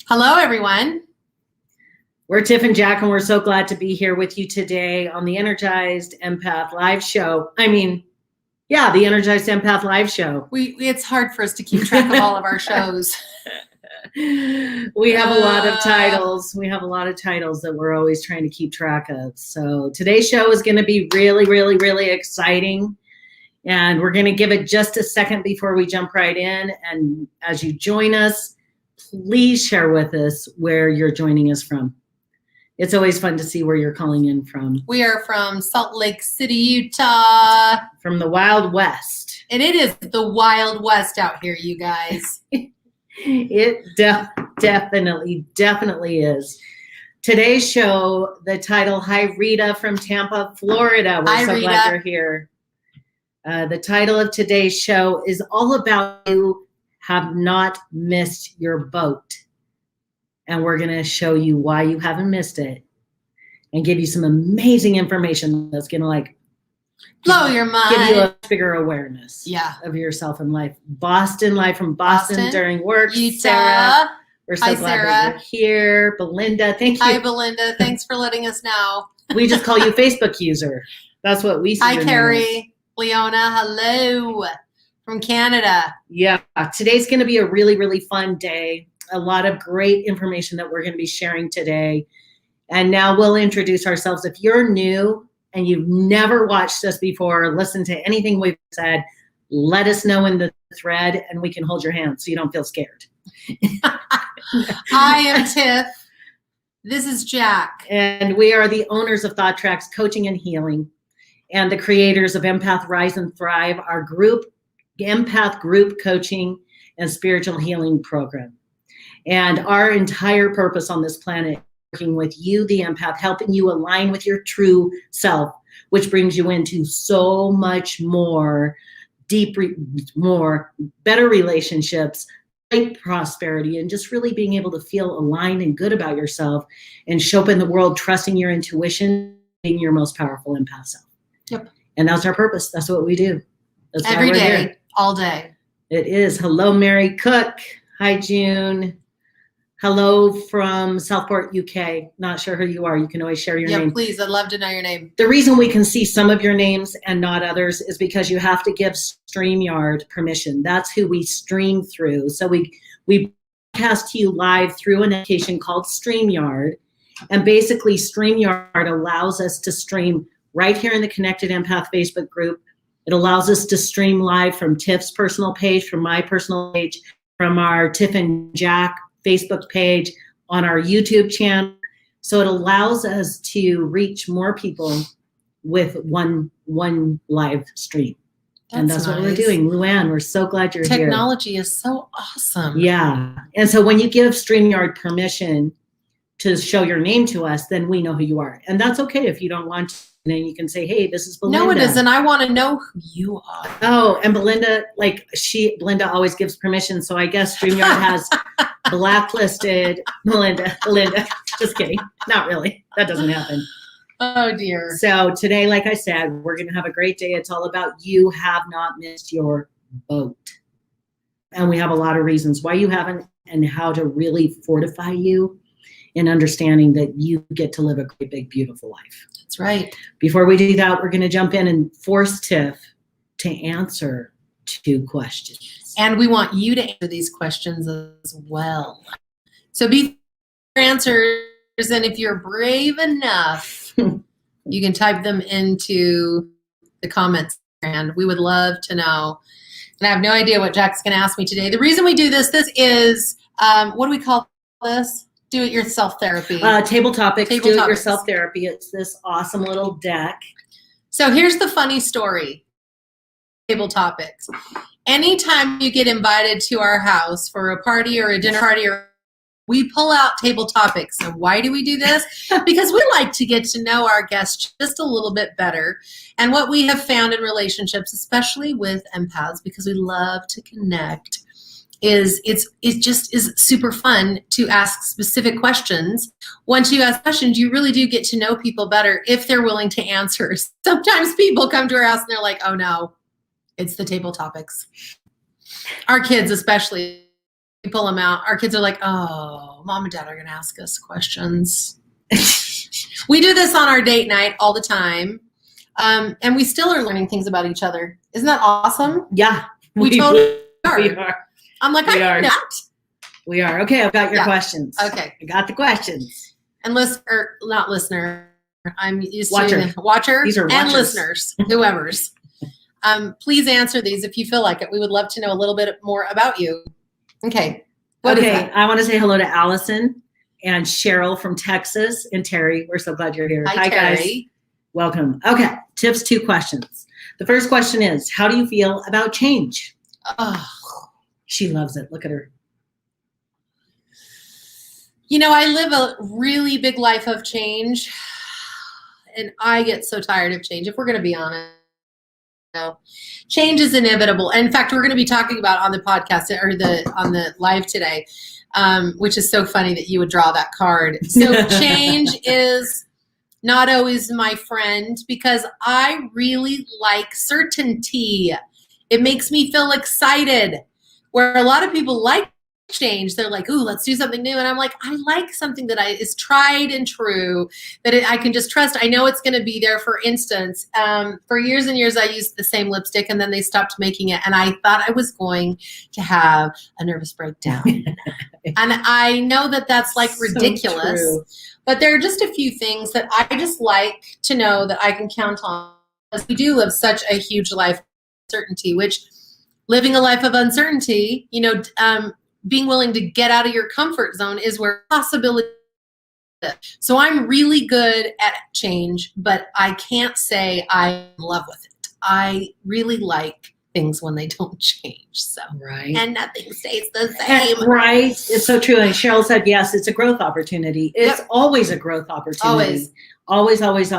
Hello, everyone. We're Tiff and Jack, and we're so glad to be here with you today on the Energized Empath Live Show. The Energized Empath Live Show. It's hard for us to keep track of all of our shows. We have a lot of titles. We have a lot of titles that we're always trying to keep track of. So today's show is going to be really, really, really exciting. And we're going to give it just a second before we jump right in. And as you join us, please share with us where you're joining us from. It's always fun to see where you're calling in from. We are from Salt Lake City, Utah. From the Wild West. And it is the Wild West out here, you guys. It definitely is. Today's show, the title, Hi Rita from Tampa, Florida. We're so glad you're here. The title of today's show is all about you have not missed your boat. And we're going to show you why you haven't missed it and give you some amazing information that's going to blow your mind. Give you a bigger awareness of yourself in life. Live from Boston during work. Utah. Sarah, we're so glad Sarah. that you're here. Belinda, thank you. Hi, Belinda. Thanks for letting us know. We just call you Facebook user. That's what we see. Hi, Carrie. Leona, hello from Canada. Yeah, today's going to be a really, really fun day. A lot of great information that we're going to be sharing today. And now we'll introduce ourselves. If you're new and you've never watched us before or listened to anything we've said, let us know in the thread and we can hold your hand so you don't feel scared. I am Tiff. This is Jack. And we are the owners of Thought Tracks Coaching and Healing and the creators of Empath Rise and Thrive, our Empath group coaching and spiritual healing program. And our entire purpose on this planet, working with you, the empath, helping you align with your true self, which brings you into so much more better relationships, great prosperity, and just really being able to feel aligned and good about yourself and show up in the world, trusting your intuition, being your most powerful empath self. Yep. And that's our purpose. That's what we do. That's every day, all day. It is. Hello, Mary Cook. Hi, June. Hello from Southport, UK. Not sure who you are. You can always share your name. Yeah, please. I'd love to know your name. The reason we can see some of your names and not others is because you have to give StreamYard permission. That's who we stream through. So we broadcast to you live through an application called StreamYard. And basically, StreamYard allows us to stream right here in the Connected Empath Facebook group. It allows us to stream live from Tiff's personal page, from my personal page, from our Tiff and Jack Facebook page, on our YouTube channel. So it allows us to reach more people with one live stream. And that's what we're doing. Luann, we're so glad you're here. Technology is so awesome. Yeah. And so when you give StreamYard permission to show your name to us, then we know who you are. And that's okay if you don't want to. Then you can say, hey, this is Belinda. No, it isn't. I want to know who you are. Oh, and Belinda, Belinda always gives permission. So I guess StreamYard has blacklisted Belinda. Just kidding. Not really. That doesn't happen. Oh, dear. So today, like I said, we're going to have a great day. It's all about you have not missed your boat. And we have a lot of reasons why you haven't and how to really fortify you in understanding that you get to live a great, big, beautiful life. That's right. Before we do that, we're going to jump in and force Tiff to answer 2 questions. And we want you to answer these questions as well. So be your answers, and if you're brave enough, you can type them into the comments, and we would love to know. And I have no idea what Jack's going to ask me today. The reason we do this is, what do we call this? Do-it-yourself therapy. Table Topics, do-it-yourself therapy. It's this awesome little deck. So here's the funny story. Table Topics. Anytime you get invited to our house for a party or a dinner party, we pull out Table Topics. And why do we do this? Because we like to get to know our guests just a little bit better. And what we have found in relationships, especially with empaths, because we love to connect, is it just is super fun to ask specific questions. Once you ask questions, you really do get to know people better if they're willing to answer. Sometimes people come to our house and they're like, oh no, it's the Table Topics. Our kids especially we pull them out. Our kids are like, oh, mom and dad are going to ask us questions. We do this on our date night all the time. And we still are learning things about each other. Isn't that awesome? Yeah. We totally are. We are. I'm like, I know that. We are. Okay, I've got your questions. Okay. I got the questions. And not listener. I'm used Watcher. to watcher. These are and watchers. listeners, whoever's. Please answer these if you feel like it. We would love to know a little bit more about you. Okay. What is that? I want to say hello to Allison and Cheryl from Texas and Terry. We're so glad you're here. Hi, guys. Terry. Welcome. Okay. Tips, 2 questions. The first question is, how do you feel about change? Oh. She loves it. Look at her. You know, I live a really big life of change, and I get so tired of change. If we're going to be honest, change is inevitable. And in fact, we're going to be talking about on the podcast or on the live today, which is so funny that you would draw that card. So change is not always my friend because I really like certainty. It makes me feel excited. Where a lot of people like change, they're like, ooh, let's do something new. And I'm like, I like something that is tried and true, that I can just trust. I know it's going to be there. For instance, for years and years, I used the same lipstick and then they stopped making it. And I thought I was going to have a nervous breakdown. And I know that that's like ridiculous, so but there are just a few things that I just like to know that I can count on. Because we do live such a huge life of uncertainty, which living a life of uncertainty, being willing to get out of your comfort zone is where possibility is. So I'm really good at change, but I can't say I'm in love with it. I really like things when they don't change. So right. And nothing stays the same. Right. It's so true. And Cheryl said, yes, it's a growth opportunity. It's always a growth opportunity. Always. Always.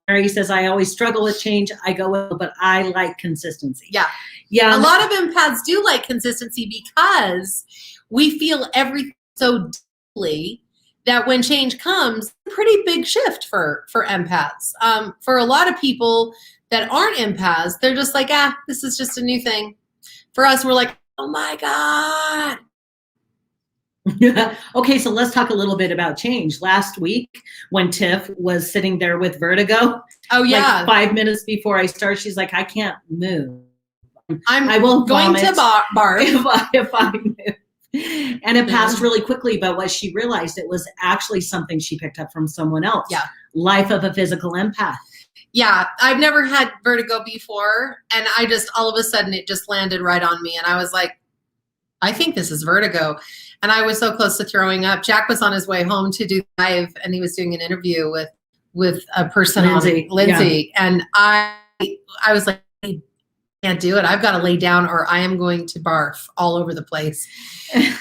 Mary says, I always struggle with change. I go with, but I like consistency. Yeah. Yeah. A lot of empaths do like consistency because we feel everything so deeply that when change comes, it's a pretty big shift for empaths. For a lot of people that aren't empaths, they're just like, this is just a new thing. For us, we're like, oh my God. Okay, so let's talk a little bit about change. Last week, when Tiff was sitting there with vertigo, like 5 minutes before I start, she's like, I can't move. I will going to barf if I move. And it passed really quickly, but what she realized, it was actually something she picked up from someone else. Yeah. Life of a physical empath. Yeah, I've never had vertigo before, and I just, all of a sudden, it just landed right on me, and I was like, I think this is vertigo. And I was so close to throwing up. Jack was on his way home to do live, and he was doing an interview with a person, Lindsay. Yeah. And I was like, I can't do it. I've got to lay down or I am going to barf all over the place.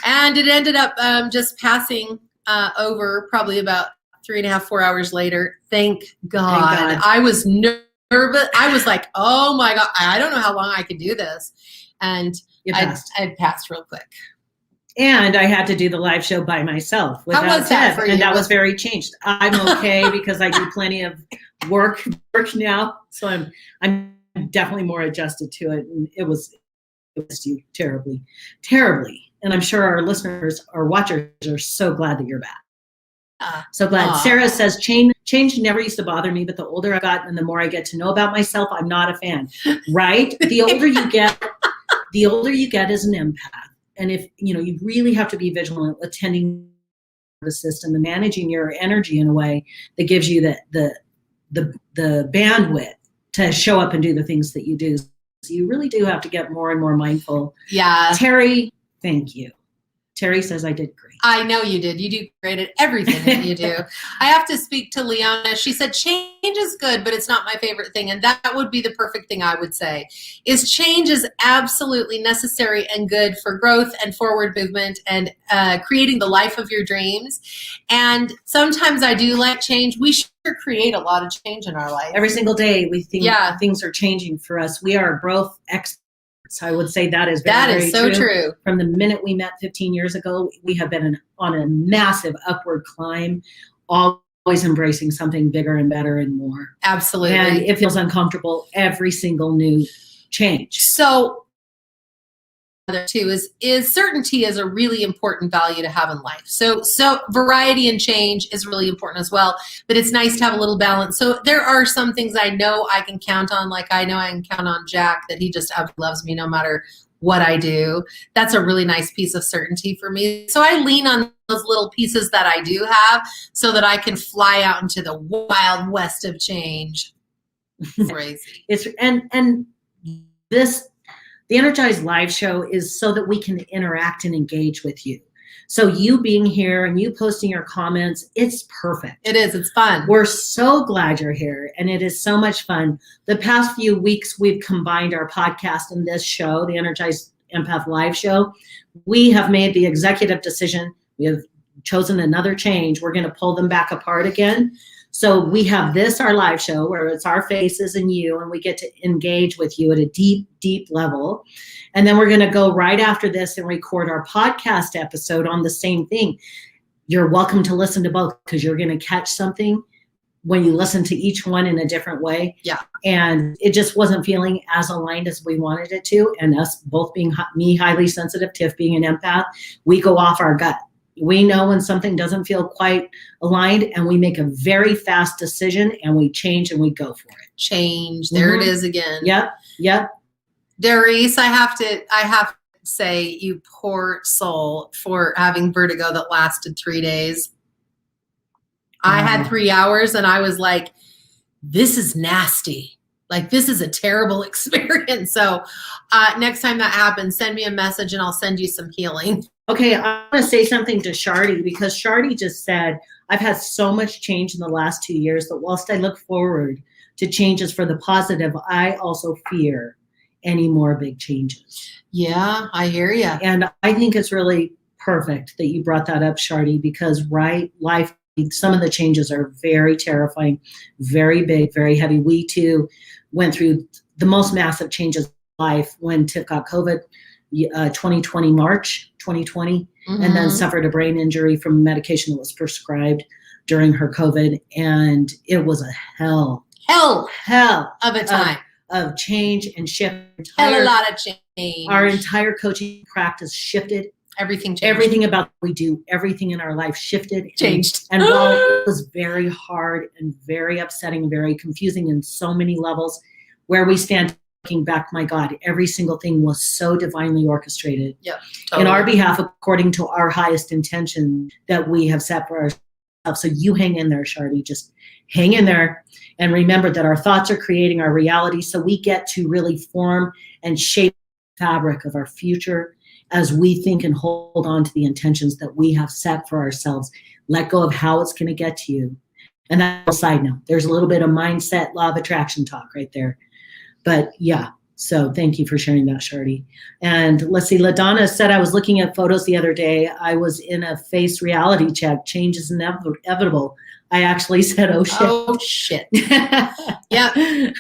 And it ended up just passing over probably about 3.5, 4 hours later. Thank God. I was nervous. I was like, oh my God, I don't know how long I could do this. And I passed real quick. And I had to do the live show by myself. How was that for you? And that was very changed. I'm okay because I do plenty of work now. So I'm definitely more adjusted to it. And it was you terribly. And I'm sure our listeners, our watchers are so glad that you're back. So glad. Sarah says, change never used to bother me, but the older I got and the more I get to know about myself, I'm not a fan. Right? The older you get as an empath. And if, you really have to be vigilant attending the system and managing your energy in a way that gives you the bandwidth to show up and do the things that you do. So you really do have to get more and more mindful. Yeah. Terry, thank you. Terry says I did great. I know you did. You do great at everything that you do. I have to speak to Leona. She said change is good, but it's not my favorite thing. And that would be the perfect thing I would say, is change is absolutely necessary and good for growth and forward movement and creating the life of your dreams. And sometimes I do like change. We should create a lot of change in our life. Every single day we think things are changing for us. We are growth experts. I would say that is very so true. From the minute we met 15 years ago, we have been on a massive upward climb, always embracing something bigger and better and more. Absolutely. And it feels uncomfortable every single new change. So too is certainty is a really important value to have in life. So variety and change is really important as well, but it's nice to have a little balance. So there are some things I know I can count on, like I know I can count on Jack, that he just absolutely loves me no matter what I do. That's a really nice piece of certainty for me. So I lean on those little pieces that I do have so that I can fly out into the wild west of change. Crazy. And this, the Energized Live show is so that we can interact and engage with you. So you being here and you posting your comments, it's perfect. It is. It's fun. We're so glad you're here, and it is so much fun. The past few weeks, we've combined our podcast and this show, the Energized Empath Live show. We have made the executive decision. We have chosen another change. We're going to pull them back apart again. So we have this, our live show, where it's our faces and you, and we get to engage with you at a deep, deep level. And then we're going to go right after this and record our podcast episode on the same thing. You're welcome to listen to both, because you're going to catch something when you listen to each one in a different way. Yeah. And it just wasn't feeling as aligned as we wanted it to. And us both being, me highly sensitive, Tiff being an empath, we go off our gut. We know when something doesn't feel quite aligned, and we make a very fast decision and we change and we go for it. Change. There it is again. Yep. Darice, I have to say, you poor soul, for having vertigo that lasted 3 days. I had 3 hours and I was like, this is nasty. Like, this is a terrible experience. So next time that happens, send me a message and I'll send you some healing. Okay, I want to say something to Shardy, because Shardy just said, I've had so much change in the last 2 years that whilst I look forward to changes for the positive, I also fear any more big changes. Yeah, I hear you. And I think it's really perfect that you brought that up, Shardy, because life, some of the changes are very terrifying, very big, very heavy. We too went through the most massive changes in life when Tiff got COVID. 2020, March 2020, and then suffered a brain injury from medication that was prescribed during her COVID. And it was a hell of a time of change and shift. A lot of change. Our entire coaching practice shifted. Everything changed. Everything about what we do, everything in our life shifted. Changed. And while it was very hard and very upsetting, very confusing in so many levels, where we stand looking back, my God, every single thing was so divinely orchestrated in our behalf, according to our highest intention that we have set for ourselves. So you hang in there, Shardy. Just hang in there and remember that our thoughts are creating our reality. So we get to really form and shape the fabric of our future as we think and hold on to the intentions that we have set for ourselves. Let go of how it's going to get to you. And that's a side note. There's a little bit of mindset, law of attraction talk right there. But yeah, so thank you for sharing that, Shardy. And let's see, LaDonna said, I was looking at photos the other day. I was in a face reality check. Change is inevitable. I actually said, oh, shit. Oh, shit. Yeah.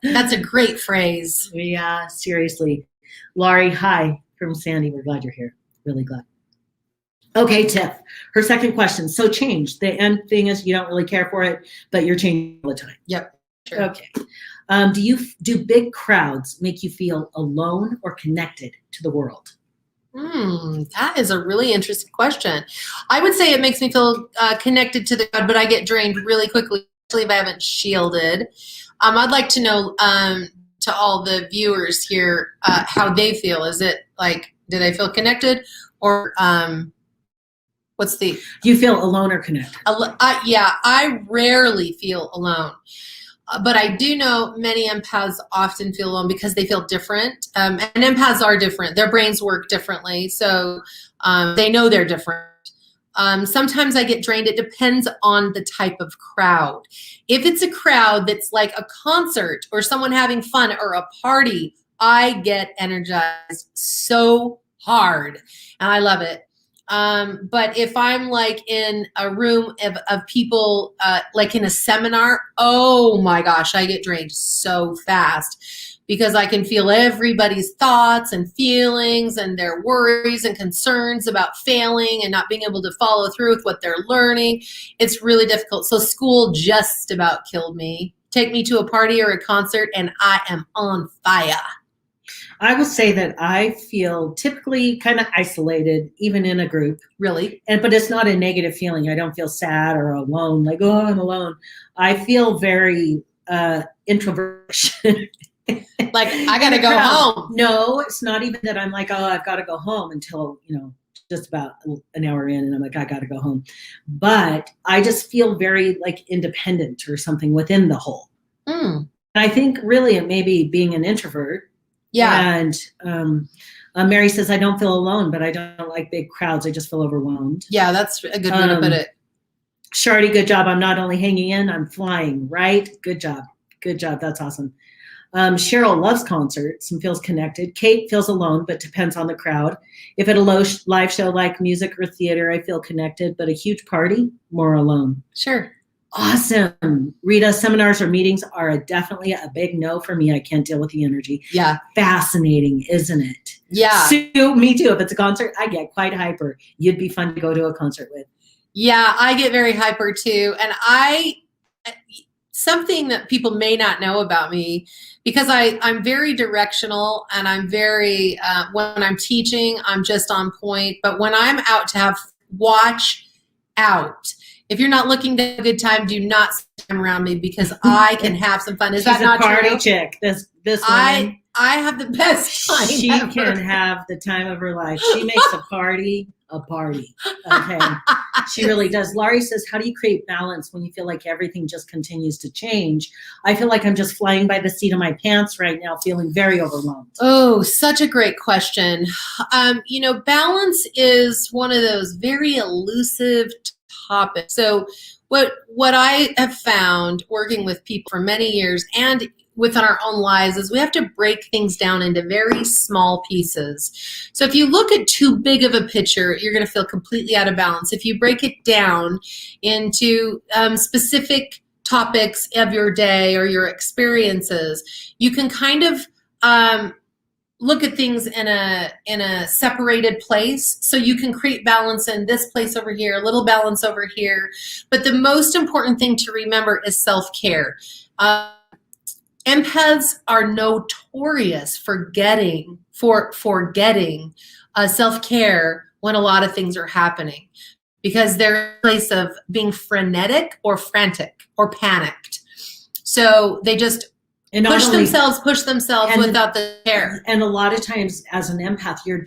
That's a great phrase. Yeah, seriously. Laurie, hi from Sandy. We're glad you're here. Really glad. Okay, Tiff, her second question. So change. The end thing is you don't really care for it, but you're changing all the time. Yep. Sure. Okay. Do big crowds make you feel alone or connected to the world? That is a really interesting question. I would say it makes me feel connected to the crowd, but I get drained really quickly, especially if I haven't shielded. I'd like to know to all the viewers here how they feel. Is it like, do they feel connected, or what's the? Do you feel alone or connected? Yeah, I rarely feel alone. But I do know many empaths often feel alone because they feel different. And empaths are different. Their brains work differently. So they know they're different. Sometimes I get drained. It depends on the type of crowd. If it's a crowd that's like a concert or someone having fun or a party, I get energized so hard. And I love it. But if I'm like in a room of people, like in a seminar, oh my gosh, I get drained so fast because I can feel everybody's thoughts and feelings and their worries and concerns about failing and not being able to follow through with what they're learning. It's really difficult. So school just about killed me. Take me to a party or a concert and I am on fire. I will say that I feel typically kind of isolated, even in a group. Really? But it's not a negative feeling. I don't feel sad or alone, like, oh, I'm alone. I feel very introversion. Like, I got to go home. No, it's not even that I'm like, oh, I've got to go home until, just about an hour in, and I'm like, I got to go home. But I just feel very like independent or something within the whole. Mm. I think really it may be being an introvert. Yeah. And Mary says, I don't feel alone, but I don't like big crowds. I just feel overwhelmed. Yeah, that's a good way to put it. Shardy, good job. I'm not only hanging in, I'm flying, right? Good job. Good job. That's awesome. Cheryl loves concerts and feels connected. Kate feels alone, but depends on the crowd. If at a live show like music or theater, I feel connected, but a huge party, more alone. Sure. Awesome. Rita, seminars or meetings are definitely a big no for me. I can't deal with the energy. Yeah. Fascinating, isn't it? Yeah. Sue, me too. If it's a concert, I get quite hyper. You'd be fun to go to a concert with. Yeah, I get very hyper too. And something that people may not know about me, because I'm very directional, and I'm very, when I'm teaching, I'm just on point. But when I'm out to watch out. If you're not looking to have a good time, do not stand around me, because I can have some fun. Is that not true? She's a party chick. This woman. I have the best time. She ever. can have the time of her life. She makes a party a party. Okay. She really does. Laurie says, how do you create balance when you feel like everything just continues to change? I feel like I'm just flying by the seat of my pants right now, feeling very overwhelmed. Oh, such a great question. Balance is one of those very elusive topics. So what I have found working with people for many years and within our own lives is we have to break things down into very small pieces. So if you look at too big of a picture, you're going to feel completely out of balance. If you break it down into specific topics of your day or your experiences, you can kind of look at things in a separated place, so you can create balance in this place over here, a little balance over here. But the most important thing to remember is self-care. Empaths are notorious for forgetting self-care when a lot of things are happening, because they're in a place of being frenetic or frantic or panicked. So they just push themselves without the care. And a lot of times as an empath, you're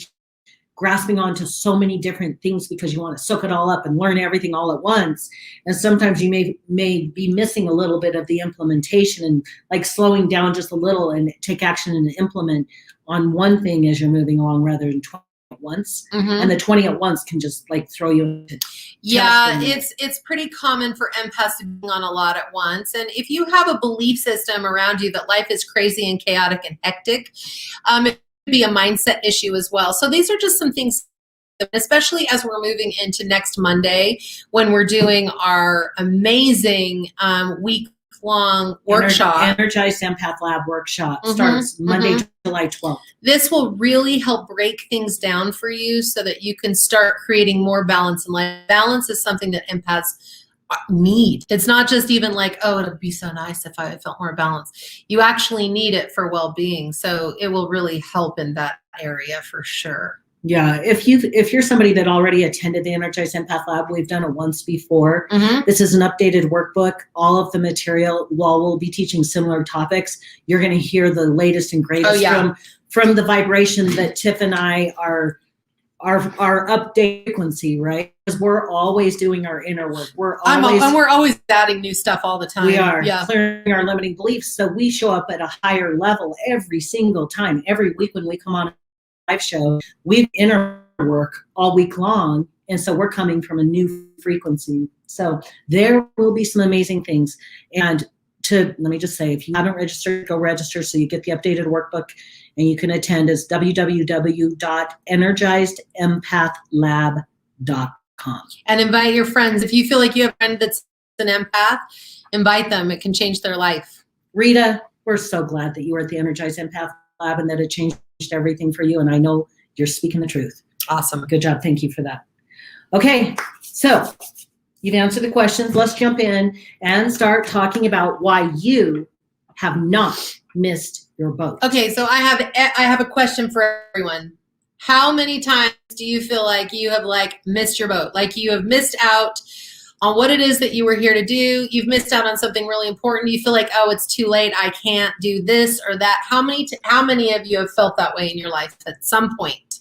grasping onto so many different things because you want to soak it all up and learn everything all at once. And sometimes you may be missing a little bit of the implementation, and like slowing down just a little and take action and implement on one thing as you're moving along rather than 20 at once. Mm-hmm. And the 20 at once can just like throw you into it's pretty common for empaths to be on a lot at once. And if you have a belief system around you that life is crazy and chaotic and hectic, it could be a mindset issue as well. So these are just some things, especially as we're moving into next Monday when we're doing our amazing week-long workshop. Energized Empath Lab workshop starts Monday, July 12th. This will really help break things down for you so that you can start creating more balance in life. Balance is something that empaths need. It's not just even like, oh, it'd be so nice if I felt more balanced. You actually need it for well-being. So it will really help in that area for sure. Yeah, if you're somebody that already attended the Energized Empath Lab, we've done it once before. Mm-hmm. This is an updated workbook. All of the material, while we'll be teaching similar topics, you're going to hear the latest and greatest from the vibration that Tiff and I are update frequency, right? Because we're always doing our inner work. We're always adding new stuff all the time. We are clearing our limiting beliefs. So we show up at a higher level every single time. Every week when we come on a live show, we inner work all week long. And so we're coming from a new frequency. So there will be some amazing things. And let me just say, if you haven't registered, go register so you get the updated workbook and you can attend. Is www.energizedempaathlab.com. And invite your friends. If you feel like you have a friend that's an empath, invite them. It can change their life. Rita, we're so glad that you were at the Energized Empath Lab and that it changed everything for you. And I know you're speaking the truth. Awesome. Good job. Thank you for that. Okay. So you've answered the questions. Let's jump in and start talking about why you have not missed your boat. Okay, so I have a question for everyone. How many times do you feel like you have like missed your boat? Like you have missed out on what it is that you were here to do. You've missed out on something really important. You feel like, oh, it's too late. I can't do this or that. How many of you have felt that way in your life at some point,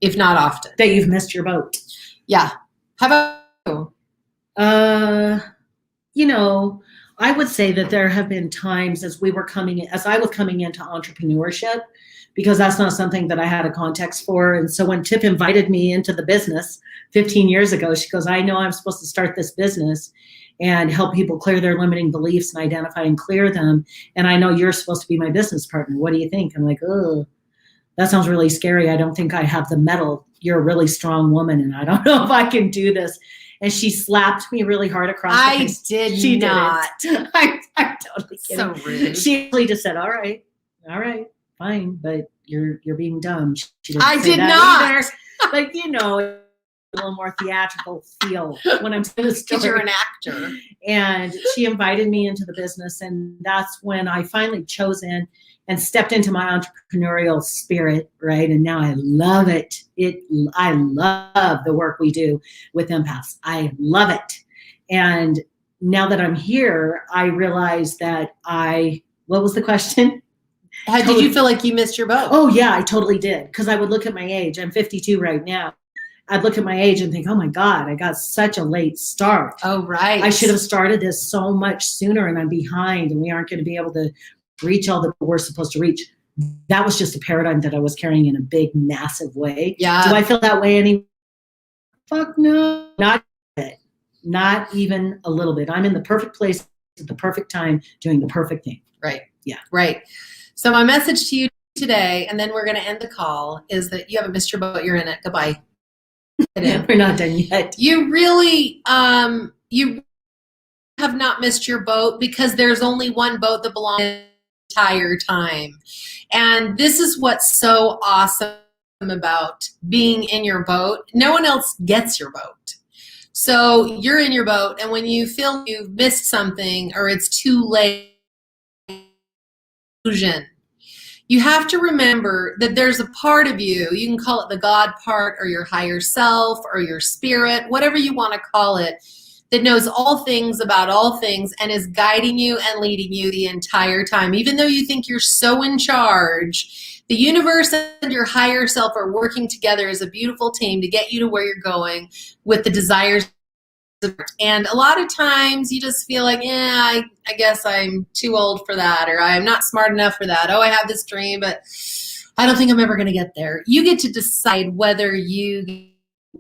if not often? That you've missed your boat. Yeah. How about you? You know, I would say that there have been times as I was coming into entrepreneurship, because that's not something that I had a context for. And so when Tip invited me into the business 15 years ago, she goes, I know I'm supposed to start this business and help people clear their limiting beliefs and identify and clear them. And I know you're supposed to be my business partner. What do you think? I'm like, oh, that sounds really scary. I don't think I have the mettle. You're a really strong woman, and I don't know if I can do this. And she slapped me really hard across the face. She not. I'm totally kidding. So rude. She really just said, all right, fine, but you're being dumb. She didn't I say did that not. either. But a little more theatrical feel when I'm telling the story. Because you're an actor. And she invited me into the business, and that's when I finally chose in and stepped into my entrepreneurial spirit, right? And now I love it. I love the work we do with empaths. I love it. And now that I'm here, I realize that what was the question? Did you feel like you missed your boat? Oh yeah, I totally did. Because I would look at my age. I'm 52 right now. I'd look at my age and think, oh my God, I got such a late start. Oh, right. I should have started this so much sooner, and I'm behind, and we aren't going to be able to reach all that we're supposed to reach. That was just a paradigm that I was carrying in a big, massive way. Yeah. Do I feel that way any? Fuck no. Not even a little bit. I'm in the perfect place at the perfect time doing the perfect thing. Right. Yeah. Right. So my message to you today, and then we're going to end the call, is that you haven't missed your boat. You're in it. Goodbye. We're not done yet. You really, you have not missed your boat, because there's only one boat that belongs the entire time. And this is what's so awesome about being in your boat. No one else gets your boat. So you're in your boat, and when you feel you've missed something or it's too late, you have to remember that there's a part of you can call it the God part or your higher self or your spirit, whatever you want to call it, that knows all things about all things and is guiding you and leading you the entire time. Even though you think you're so in charge, the universe and your higher self are working together as a beautiful team to get you to where you're going with the desires. And a lot of times you just feel like, I guess I'm too old for that, or I'm not smart enough for that. Oh, I have this dream, but I don't think I'm ever going to get there. You get to decide whether you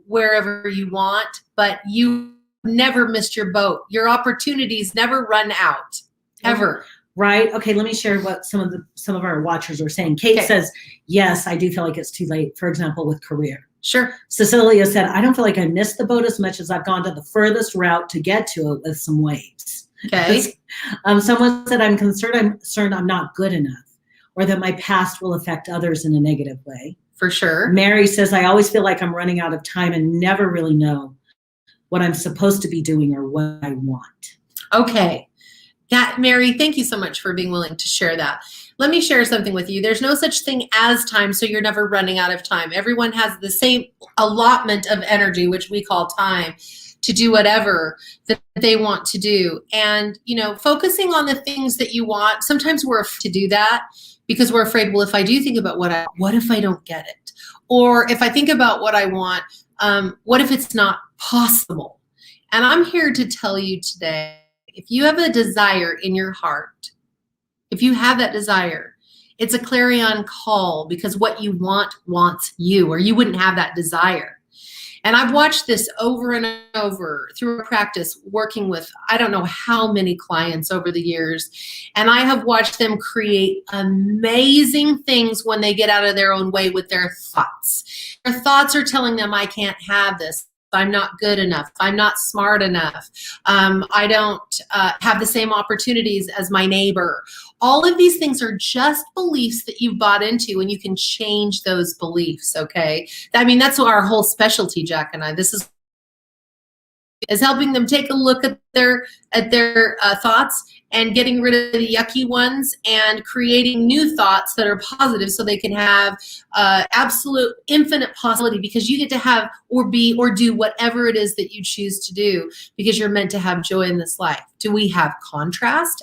wherever you want, but you never missed your boat. Your opportunities never run out, ever. Right. Okay. Let me share what some of our watchers are saying. Kate says, yes, I do feel like it's too late. For example, with career. Sure. Cecilia said, I don't feel like I missed the boat as much as I've gone to the furthest route to get to it with some waves. Okay. Someone said, I'm concerned I'm not good enough, or that my past will affect others in a negative way. For sure. Mary says, I always feel like I'm running out of time and never really know what I'm supposed to be doing or what I want. Okay. Mary, thank you so much for being willing to share that. Let me share something with you. There's no such thing as time, so you're never running out of time. Everyone has the same allotment of energy, which we call time, to do whatever that they want to do. And, focusing on the things that you want, sometimes we're afraid to do that because we're afraid, well, if I do think about what if I don't get it? Or if I think about what I want, what if it's not possible? And I'm here to tell you today, if you have a desire in your heart, if you have that desire, it's a clarion call, because what you want wants you, or you wouldn't have that desire. And I've watched this over and over through a practice working with I don't know how many clients over the years. And I have watched them create amazing things when they get out of their own way with their thoughts. Their thoughts are telling them, I can't have this. I'm not good enough. I'm not smart enough. I don't have the same opportunities as my neighbor. All of these things are just beliefs that you've bought into, and you can change those beliefs, okay? I mean, that's our whole specialty, Jack and I. This is is helping them take a look at their thoughts and getting rid of the yucky ones and creating new thoughts that are positive, so they can have absolute infinite possibility, because you get to have or be or do whatever it is that you choose to do, because you're meant to have joy in this life. Do we have contrast?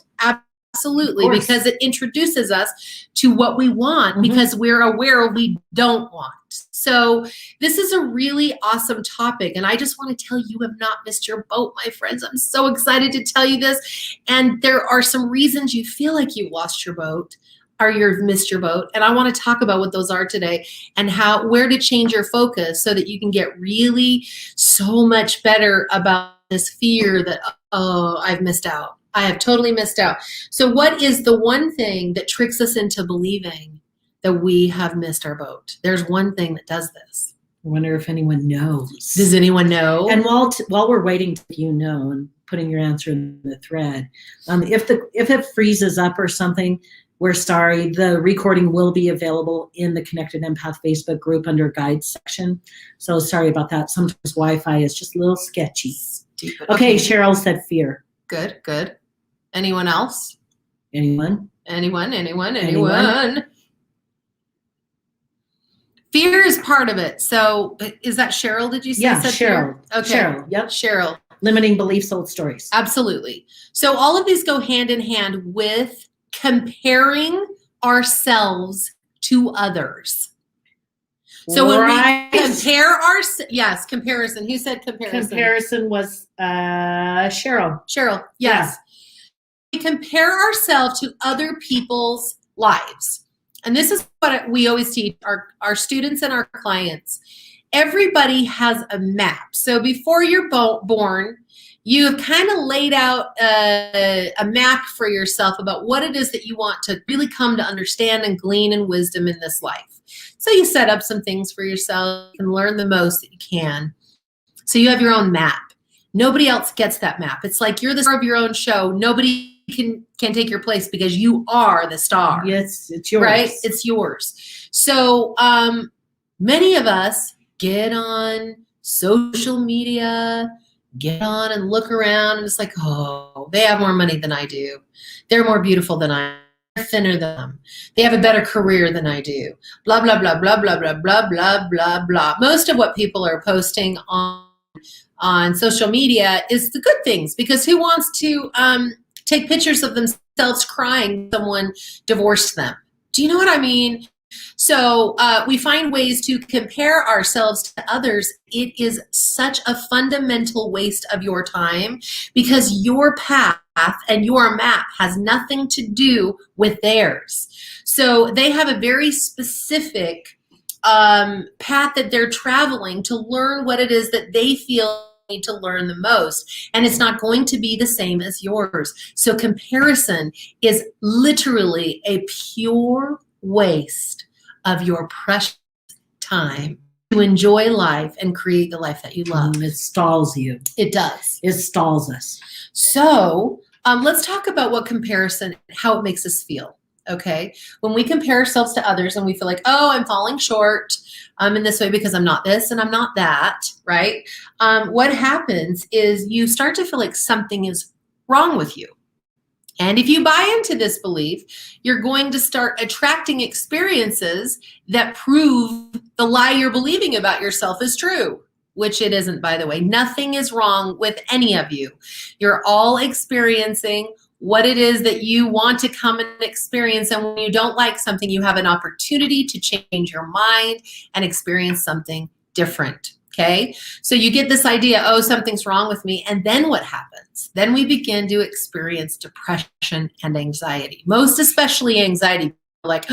Absolutely, because it introduces us to what we want, because we're aware we don't want. So this is a really awesome topic, and I just want to tell you, you have not missed your boat, my friends. I'm so excited to tell you this, and there are some reasons you feel like you lost your boat or you've missed your boat, and I want to talk about what those are today and where to change your focus so that you can get really so much better about this fear that, oh, I've missed out. I have totally missed out. So what is the one thing that tricks us into believing that we have missed our boat? There's one thing that does this. I wonder if anyone knows. Does anyone know? And while we're waiting to and putting your answer in the thread, if it freezes up or something, we're sorry. The recording will be available in the Connected Empath Facebook group under guides section. So sorry about that. Sometimes Wi-Fi is just a little sketchy. Stupid. Okay, Cheryl said fear. Good. Anyone else? Anyone? Fear is part of it. So is that Cheryl, did you say? Yeah, Cheryl. Fear? Okay. Cheryl, yep. Cheryl. Limiting beliefs, old stories. Absolutely. So all of these go hand in hand with comparing ourselves to others. So when we compare comparison. Who said comparison? Comparison was Cheryl. Cheryl, yes. Yeah. We compare ourselves to other people's lives. And this is what we always teach our students and our clients. Everybody has a map. So before you're born, you have kind of laid out a map for yourself about what it is that you want to really come to understand and glean in wisdom in this life. So you set up some things for yourself and learn the most that you can. So you have your own map. Nobody else gets that map. It's like you're the star of your own show. Nobody can take your place because you are the star. Yes, it's yours. Right? It's yours. So many of us get on social media, get on and look around, and it's like, oh, they have more money than I do. They're more beautiful than I am. They're thinner than them. They have a better career than I do. Blah, blah, blah, blah, blah, blah, blah, blah, blah, blah. Most of what people are posting on social media is the good things, because who wants to take pictures of themselves crying someone divorced them? Do you know what I mean? So we find ways to compare ourselves to others. It is such a fundamental waste of your time, because your path and your map has nothing to do with theirs. So they have a very specific path that they're traveling to learn what it is that they feel need to learn the most, and it's not going to be the same as yours. So comparison is literally a pure waste of your precious time to enjoy life and create the life that you love. It stalls you. It does. It stalls us. So let's talk about what comparison, how it makes us feel. Okay, when we compare ourselves to others and we feel like, oh, I'm falling short in this way because I'm not this and I'm not that, right? What happens is you start to feel like something is wrong with you. And if you buy into this belief, you're going to start attracting experiences that prove the lie you're believing about yourself is true, which it isn't, by the way. Nothing is wrong with any of you. You're all experiencing what it is that you want to come and experience. And when you don't like something, you have an opportunity to change your mind and experience something different. Okay, so you get this idea, oh, something's wrong with me. And then what happens? Then we begin to experience depression and anxiety, most especially anxiety. Like,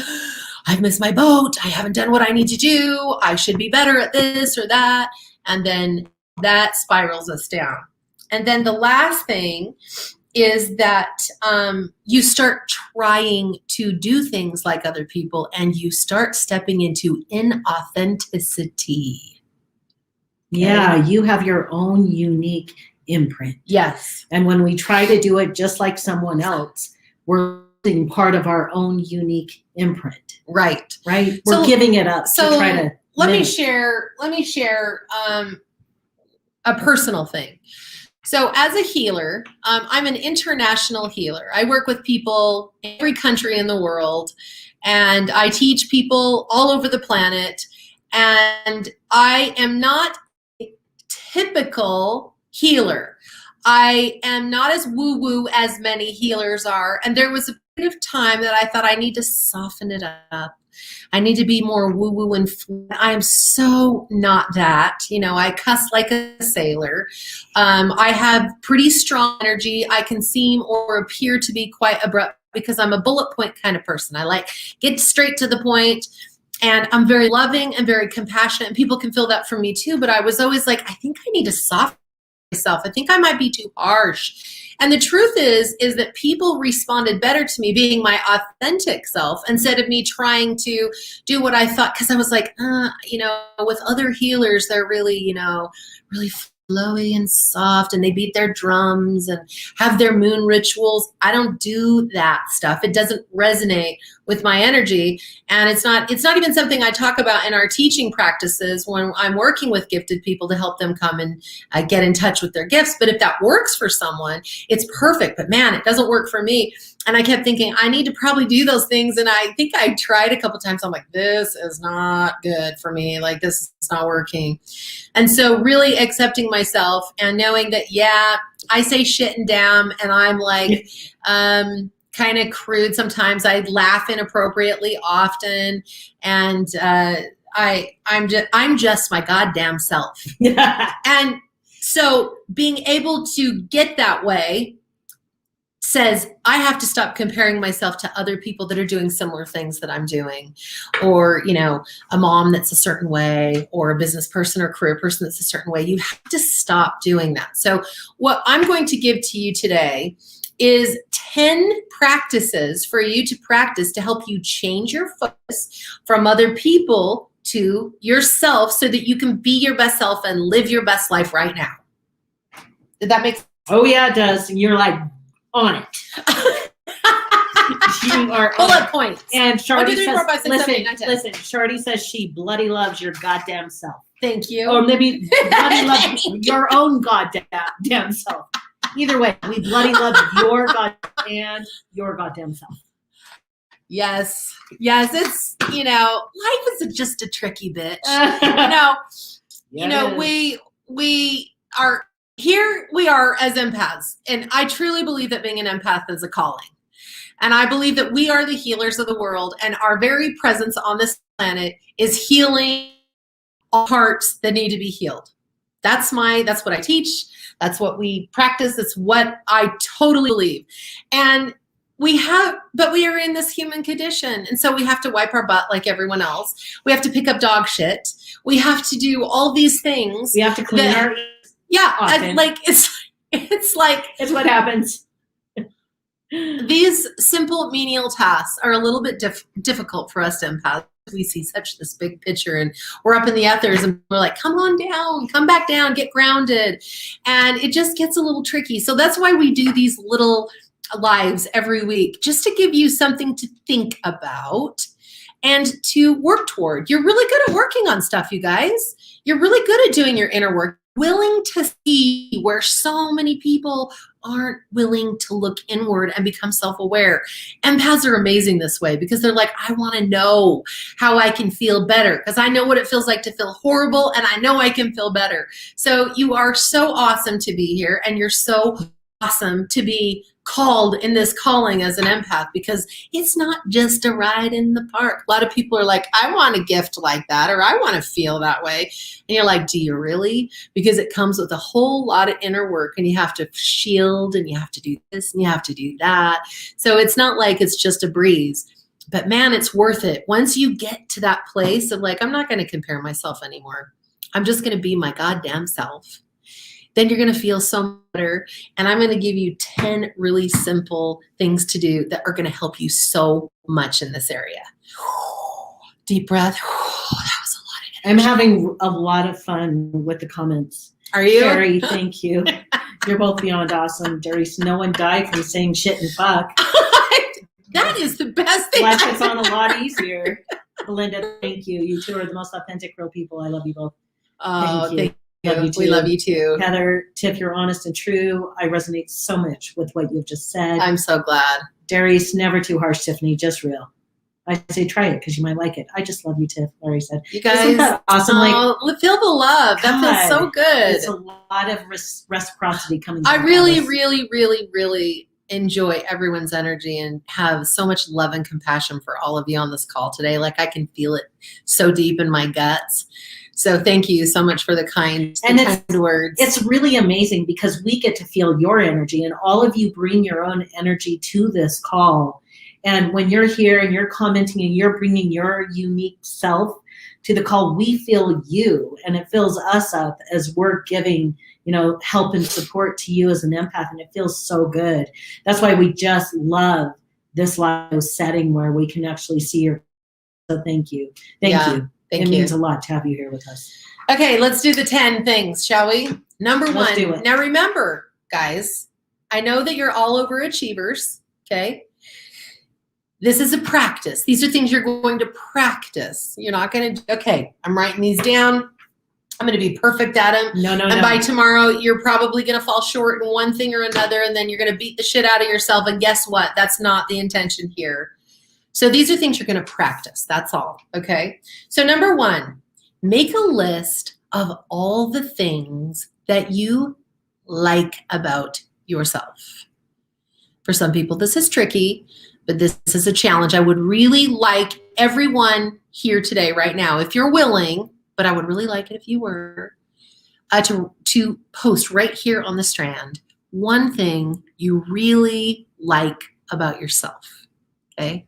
I've missed my boat. I haven't done what I need to do. I should be better at this or that. And then that spirals us down. And then the last thing is that you start trying to do things like other people, and you start stepping into inauthenticity. Yeah, you have your own unique imprint. Yes. And when we try to do it just like someone else, we're losing part of our own unique imprint. Right. Right? We're giving it up to try to let me share a personal thing. So as a healer, I'm an international healer. I work with people in every country in the world, and I teach people all over the planet. And I am not a typical healer. I am not as woo-woo as many healers are. And there was a period of time that I thought I need to soften it up. I need to be more woo-woo and I am so not that. You know, I cuss like a sailor. I have pretty strong energy. I can seem or appear to be quite abrupt because I'm a bullet point kind of person. I like get straight to the point, and I'm very loving and very compassionate. And people can feel that from me too. But I was always like, I think I need to soften myself. I think I might be too harsh. And the truth is that people responded better to me being my authentic self instead of me trying to do what I thought. Because I was like, you know, with other healers, they're really, you know, really flowy and soft, and they beat their drums and have their moon rituals. I don't do that stuff. It doesn't resonate with my energy. And it's not even something I talk about in our teaching practices when I'm working with gifted people to help them come and get in touch with their gifts. But if that works for someone, it's perfect. But man, it doesn't work for me. And I kept thinking, I need to probably do those things. And I think I tried a couple times. I'm like, this is not good for me. Like, this is not working. And so really accepting myself and knowing that, yeah, I say shit and damn, and I'm like, kind of crude sometimes. I laugh inappropriately often, and I'm just my goddamn self. And so being able to get that way says I have to stop comparing myself to other people that are doing similar things that I'm doing, or, you know, a mom that's a certain way, or a business person or career person that's a certain way. You have to stop doing that. So what I'm going to give to you today is 10 practices for you to practice to help you change your focus from other people to yourself so that you can be your best self and live your best life right now. Did that make sense? Oh, yeah, it does. And you're like on it. You are bullet points. And Shardy says, listen, Shardy says she bloody loves your goddamn self. Thank you. Or maybe bloody loves your own goddamn self. Either way, we bloody love your goddamn self. Yes. It's, you know, life is just a tricky bitch. We are here. We are as empaths, and I truly believe that being an empath is a calling. And I believe that we are the healers of the world, and our very presence on this planet is healing all parts that need to be healed. That's what I teach. That's what we practice. That's what I totally believe. And we are in this human condition. And so we have to wipe our butt like everyone else. We have to pick up dog shit. We have to do all these things. We have to clean our it's like it's what happens. These simple menial tasks are a little bit difficult for us to empath. We see this big picture, and we're up in the ethers, and we're like, come on down, come back down, get grounded. And it just gets a little tricky. So that's why we do these little lives every week, just to give you something to think about and to work toward. You're really good at working on stuff, you guys. You're really good at doing your inner work, willing to see where so many people aren't willing to look inward and become self-aware. Empaths are amazing this way because they're like, I want to know how I can feel better because I know what it feels like to feel horrible, and I know I can feel better. So you are so awesome to be here, and you're so awesome to be called in this calling as an empath, because it's not just a ride in the park. A lot of people are like, I want a gift like that, or I want to feel that way. And you're like, do you really? Because it comes with a whole lot of inner work, and you have to shield, and you have to do this, and you have to do that. So it's not like it's just a breeze. But man, it's worth it. Once you get to that place of like, I'm not going to compare myself anymore. I'm just going to be my goddamn self. Then you're going to feel so better. And I'm going to give you 10 really simple things to do that are going to help you so much in this area. Deep breath. That was a lot of energy. I'm having a lot of fun with the comments. Are you? Sherry, thank you. You're both beyond awesome. Darius, no one died from saying shit and fuck. That is the best thing. Life gets on a lot easier. Belinda, thank you. You two are the most authentic, real people. I love you both. Oh, thank you. Love you too. We love you too. Heather, Tiff, you're honest and true. I resonate so much with what you've just said. I'm so glad. Darius, never too harsh, Tiffany, just real. I say try it because you might like it. I just love you, Tiff. Larry said. You guys, isn't that awesome? Feel the love. That feels so good. It's a lot of reciprocity coming. I really, really, really, really enjoy everyone's energy and have so much love and compassion for all of you on this call today. Like I can feel it so deep in my guts. So thank you so much for the kind words. It's really amazing because we get to feel your energy, and all of you bring your own energy to this call. And when you're here and you're commenting and you're bringing your unique self to the call, we feel you, and it fills us up as we're giving, help and support to you as an empath, and it feels so good. That's why we just love this live setting where we can actually see your. So thank you. Thank you. It means a lot to have you here with us. Okay, let's do the 10 things, shall we? Number Let's one. do it. Now remember, guys, I know that you're all overachievers, okay? This is a practice. These are things you're going to practice. You're not going to, okay, I'm writing these down. I'm going to be perfect at them. No. And by tomorrow, you're probably going to fall short in one thing or another, and then you're going to beat the shit out of yourself. And guess what? That's not the intention here. So these are things you're going to practice. That's all. Okay. So number one, make a list of all the things that you like about yourself. For some people, this is tricky, but this is a challenge. I would really like everyone here today, right now, if you're willing, but I would really like it if you were, to post right here on the strand one thing you really like about yourself. Okay.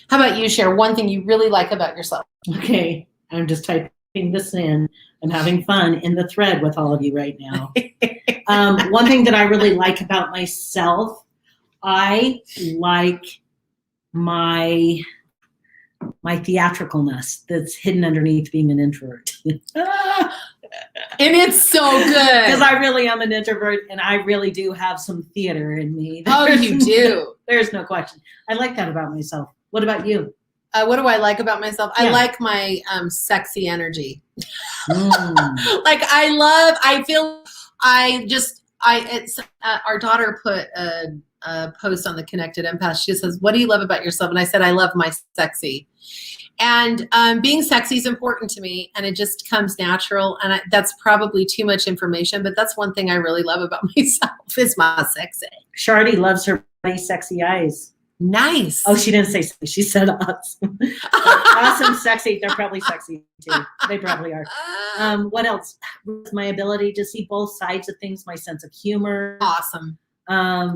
How about you share one thing you really like about yourself? Okay, I'm just typing this in. I'm having fun in the thread with all of you right now. One thing that I really like about myself, I like my theatricalness that's hidden underneath being an introvert. And it's so good. Because I really am an introvert, and I really do have some theater in me. Oh, you do. There's no question. I like that about myself. What about you? What do I like about myself? Yeah. I like my sexy energy. Mm. Our daughter put a post on the Connected Empath. She says, what do you love about yourself? And I said, I love my sexy. And being sexy is important to me, and it just comes natural. And that's probably too much information, but that's one thing I really love about myself is my sexy. Shardy loves her funny, sexy eyes. Nice. Oh, she didn't say sexy. She said awesome. Awesome, sexy. They're probably sexy too. They probably are. What else? My ability to see both sides of things, my sense of humor. Awesome.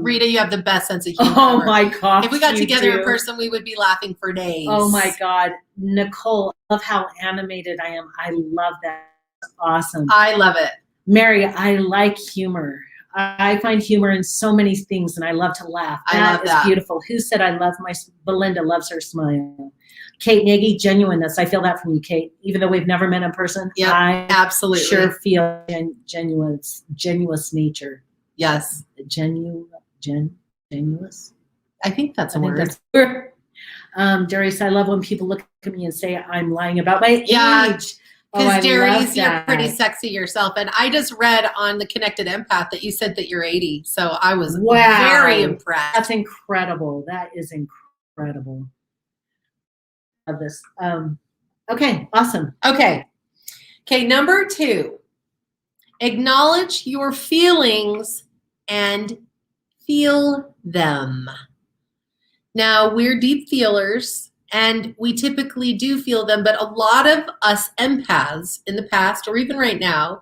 Rita, you have the best sense of humor. Oh my God. If we got together in person, we would be laughing for days. Oh my God. Nicole, I love how animated I am. I love that. Awesome. I love it. Mary, I like humor. I find humor in so many things, and I love to laugh. That is beautiful. Who said I love Belinda loves her smile. Kate Nagy, genuineness. I feel that from you, Kate. Even though we've never met in person, yeah, I absolutely sure feel genuine nature. Yes. Genuous. I think that's a word. That's Darius, I love when people look at me and say I'm lying about my age. Because Darius, you're pretty sexy yourself. And I just read on the Connected Empath that you said that you're 80. So I was very impressed. That's incredible. That is incredible. Love this. Okay, awesome. Okay, number 2. Acknowledge your feelings and feel them. Now, we're deep feelers, and we typically do feel them, but a lot of us empaths in the past, or even right now,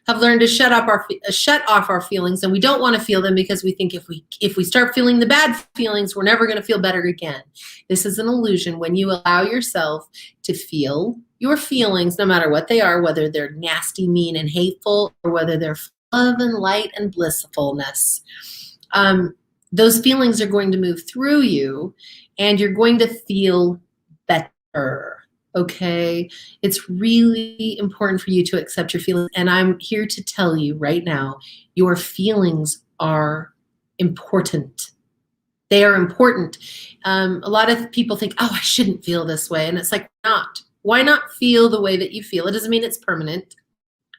have learned to shut off our feelings, and we don't want to feel them because we think if we start feeling the bad feelings, we're never going to feel better again. This is an illusion. When you allow yourself to feel your feelings, no matter what they are, whether they're nasty, mean, and hateful, or whether they're full of and light and blissfulness, those feelings are going to move through you, and you're going to feel better. Okay, it's really important for you to accept your feelings. And I'm here to tell you right now, your feelings are important. They are important. A lot of people think, oh, I shouldn't feel this way. And it's like, not. Why not feel the way that you feel? It doesn't mean it's permanent.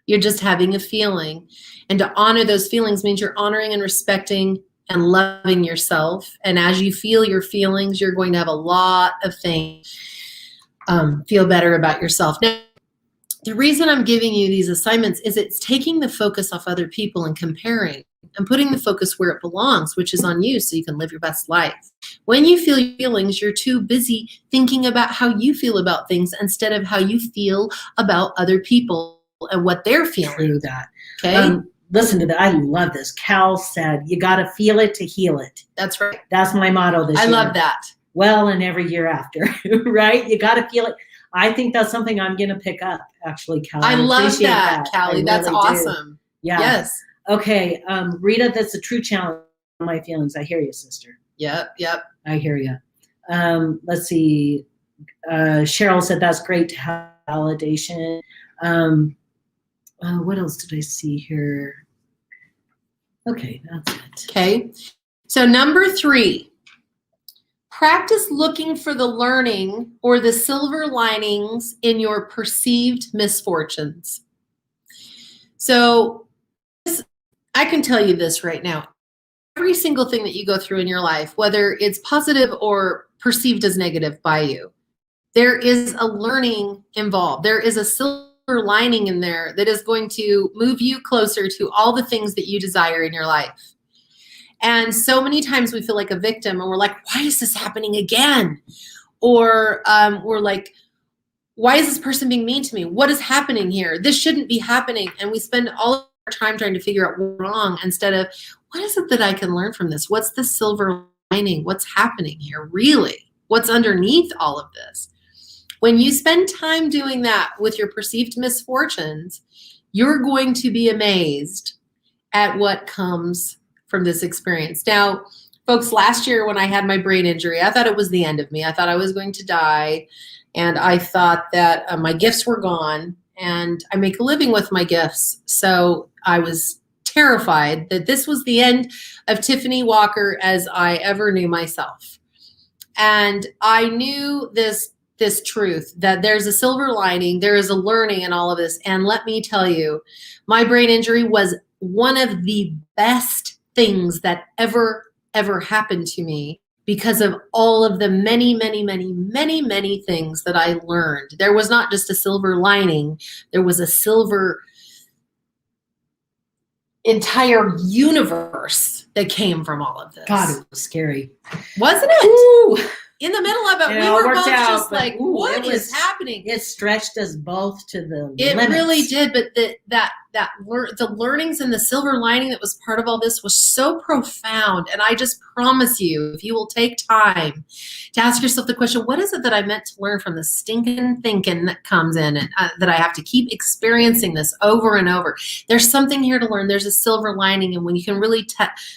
You're just having a feeling. And to honor those feelings means you're honoring and respecting and loving yourself. And as you feel your feelings, you're going to have a lot of things feel better about yourself. Now, the reason I'm giving you these assignments is it's taking the focus off other people and comparing and putting the focus where it belongs, which is on you, so you can live your best life. When you feel your feelings, you're too busy thinking about how you feel about things instead of how you feel about other people and what they're feeling. True that. Okay? Listen to that. I love this. Cal said, you got to feel it to heal it. That's right. That's my motto this year. I love that. Well, and every year after, right? You got to feel it. I think that's something I'm going to pick up, actually, Callie. I love that, Callie. That's really awesome. Yeah. Yes. Okay. Rita, that's a true challenge on my feelings. I hear you, sister. Yep. I hear you. Let's see. Cheryl said that's great to have validation. What else did I see here? Okay, that's it. Okay. So number 3, practice looking for the learning or the silver linings in your perceived misfortunes. So I can tell you this right now. Every single thing that you go through in your life, whether it's positive or perceived as negative by you, there is a learning involved. There is a silver lining in there that is going to move you closer to all the things that you desire in your life. And so many times we feel like a victim and we're like, why is this happening again? Or we're like, why is this person being mean to me? What is happening here? This shouldn't be happening. And we spend all of our time trying to figure out what's wrong instead of, what is it that I can learn from this? What's the silver lining? What's happening here? Really? What's underneath all of this? When you spend time doing that with your perceived misfortunes, you're going to be amazed at what comes from this experience. Now, folks, last year when I had my brain injury, I thought it was the end of me. I thought I was going to die. And I thought that my gifts were gone. And I make a living with my gifts. So I was terrified that this was the end of Tiffany Walker as I ever knew myself. And I knew this truth, that there's a silver lining, there is a learning in all of this. And let me tell you, my brain injury was one of the best things that ever happened to me because of all of the many things that I learned. There was not just a silver lining, there was a silver entire universe that came from all of this. God, it was scary. Wasn't it? Ooh. In the middle of it, we were both just like, what is happening? It stretched us both to the It limits. really did, but the learnings and the silver lining that was part of all this was so profound. And I just promise you, if you will take time to ask yourself the question, what is it that I meant to learn from the stinking thinking that comes in and that I have to keep experiencing this over and over? There's something here to learn. There's a silver lining. And when you can really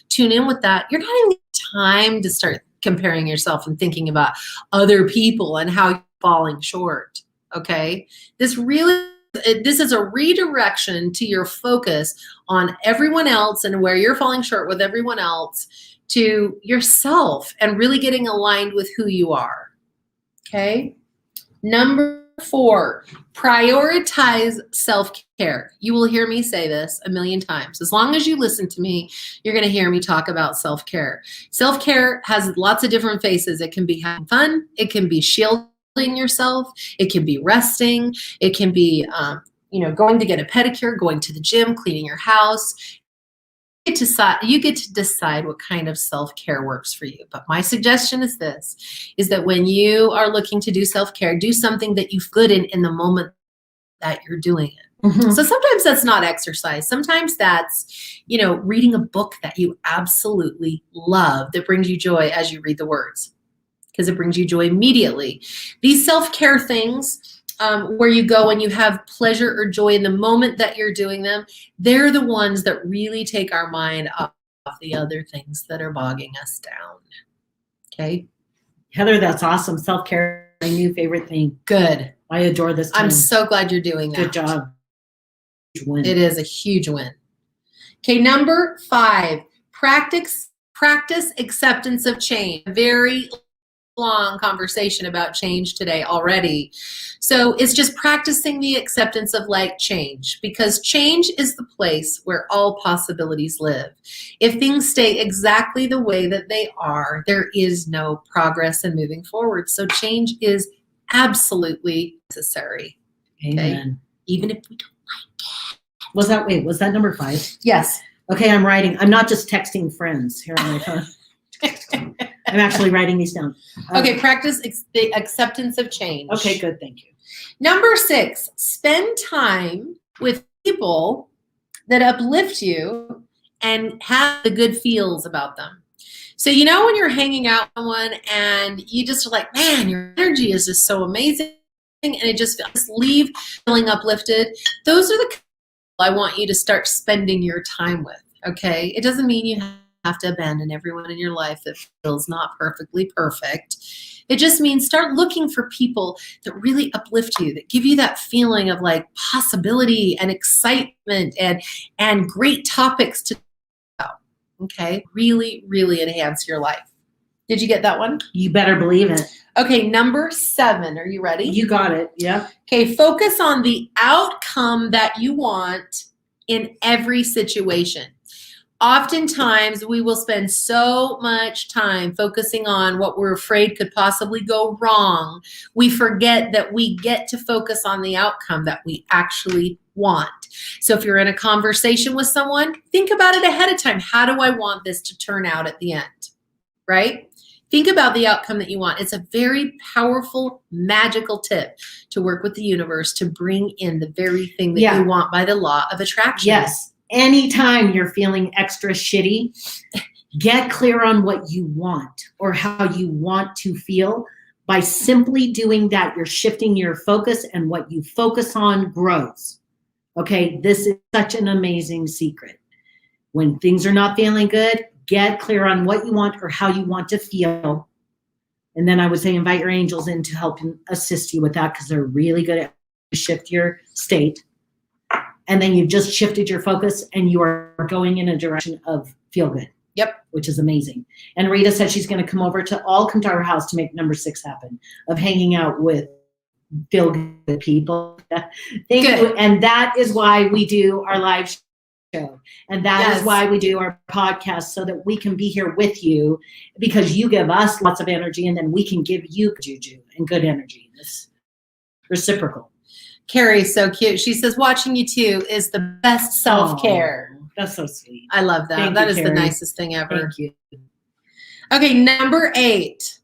tune in with that, you're not even getting time to start comparing yourself and thinking about other people and how you're falling short. Okay. This is a redirection to your focus on everyone else and where you're falling short with everyone else to yourself and really getting aligned with who you are. Okay. Number 4, prioritize self-care. You will hear me say this a million times. As long as you listen to me, you're going to hear me talk about self-care. Self-care has lots of different faces. It can be having fun. It can be shielding yourself. It can be resting. It can be, going to get a pedicure, going to the gym, cleaning your house. You get to decide what kind of self-care works for you. But my suggestion is that when you are looking to do self-care, do something that you feel good in the moment that you're doing it. Mm-hmm. So sometimes that's not exercise. Sometimes that's, reading a book that you absolutely love that brings you joy as you read the words, because it brings you joy immediately. These self-care things, where you go and you have pleasure or joy in the moment that you're doing them, they're the ones that really take our mind off the other things that are bogging us down. Okay? Heather, that's awesome. Self-care, my new favorite thing. Good. I adore this time. I'm so glad you're doing that. Good job. Win. It is a huge win. Okay, number 5, practice acceptance of change. Very long conversation about change today already. So it's just practicing the acceptance of like change, because change is the place where all possibilities live. If things stay exactly the way that they are, there is no progress in moving forward. So change is absolutely necessary. Amen. Okay? Even if we don't. Was that number 5? Yes. Okay, I'm writing. I'm not just texting friends here on my phone. I'm actually writing these down. Okay, practice the acceptance of change. Okay, good. Thank you. Number 6, spend time with people that uplift you and have the good feels about them. So, when you're hanging out with someone and you just are like, man, your energy is just so amazing, and it just leave feeling uplifted. Those are the people I want you to start spending your time with. Okay, it doesn't mean you have to abandon everyone in your life that feels not perfectly perfect. It just means start looking for people that really uplift you, that give you that feeling of like possibility and excitement and great topics to talk about. Okay, really, really enhance your life. Did you get that one? You better believe it. Okay, number 7. Are you ready? You got it. Yeah. Okay, focus on the outcome that you want in every situation. Oftentimes, we will spend so much time focusing on what we're afraid could possibly go wrong. We forget that we get to focus on the outcome that we actually want. So if you're in a conversation with someone, think about it ahead of time. How do I want this to turn out at the end? Right? Think about the outcome that you want. It's a very powerful, magical tip to work with the universe to bring in the very thing that you want by the law of attraction. Yes. Anytime you're feeling extra shitty, get clear on what you want or how you want to feel. By simply doing that, you're shifting your focus, and what you focus on grows. Okay, this is such an amazing secret. When things are not feeling good, get clear on what you want or how you want to feel. And then I would say invite your angels in to help assist you with that, because they're really good at shift your state. And then you've just shifted your focus and you are going in a direction of feel good. Yep. Which is amazing. And Rita said she's going to come to our house to make number 6 happen, of hanging out with feel good people. Thank you. And that is why we do our live show. And that is why we do our podcast, so that we can be here with you, because you give us lots of energy and then we can give you juju and good energy. It's reciprocal. Carrie's so cute. She says, watching you too is the best self-care. Oh, that's so sweet. I love that. That is the nicest thing ever. Thank you. Okay, number 8.